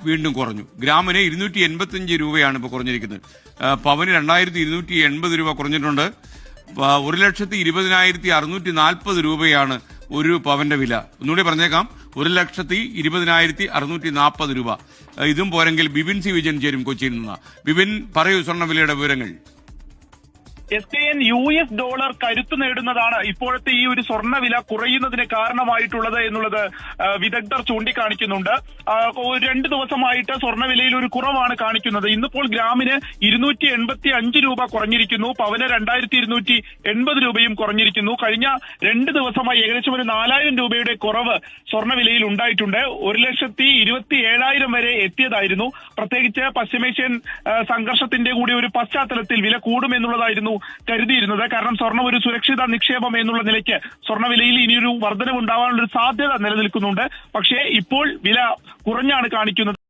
വീണ്ടും കുറഞ്ഞു. ഗ്രാമിന് 285 രൂപയാണ് ഇപ്പോൾ കുറഞ്ഞിരിക്കുന്നത്. പവന് 2280 രൂപ കുറഞ്ഞിട്ടുണ്ട്. 1,20,640 രൂപയാണ് ഒരു പവന്റെ വില. ഒന്നുകൂടി പറഞ്ഞേക്കാം, 1,20,640 രൂപ. ഇതും പോരെങ്കിൽ ബിപിൻ സി വിജയൻ ചേരും കൊച്ചിയിൽ നിന്ന്. ബിപിൻ, പറയൂ സ്വർണ്ണവിലയുടെ വിവരങ്ങൾ. SKN US ഡോളർ കരുത്തു നേടുന്നതാണ് ഇപ്പോഴത്തെ ഈ ഒരു സ്വർണ്ണവില കുറയുന്നതിന് കാരണമായിട്ടുള്ളത് എന്നുള്ളത് വിദഗ്ധർ ചൂണ്ടിക്കാണിക്കുന്നുണ്ട്. 2 ദിവസമായിട്ട് സ്വർണ്ണവിലയിൽ ഒരു കുറവാണ് കാണിക്കുന്നത്. ഇന്നിപ്പോൾ ഗ്രാമിന് 285 രൂപ കുറഞ്ഞിരിക്കുന്നു. പവന് 2280 രൂപയും കുറഞ്ഞിരിക്കുന്നു. കഴിഞ്ഞ 2 ദിവസമായി ഏകദേശം ഒരു 4000 രൂപയുടെ കുറവ് സ്വർണ്ണവിലയിൽ ഉണ്ടായിട്ടുണ്ട്. 1,27,000 വരെ എത്തിയതായിരുന്നു. പ്രത്യേകിച്ച് പശ്ചിമേഷ്യൻ സംഘർഷത്തിന്റെ കൂടി ഒരു പശ്ചാത്തലത്തിൽ വില കൂടുമെന്നുള്ളതായിരുന്നു കരുതിയിരുന്നത്. കാരണം സ്വർണം ഒരു സുരക്ഷിത നിക്ഷേപം എന്നുള്ള നിലയ്ക്ക് സ്വർണ്ണവിലയിൽ ഇനിയൊരു വർധനവുണ്ടാവാനുള്ള സാധ്യത നിലനിൽക്കുന്നുണ്ട്. പക്ഷേ ഇപ്പോൾ വില കുറഞ്ഞാണ് കാണിക്കുന്നത്.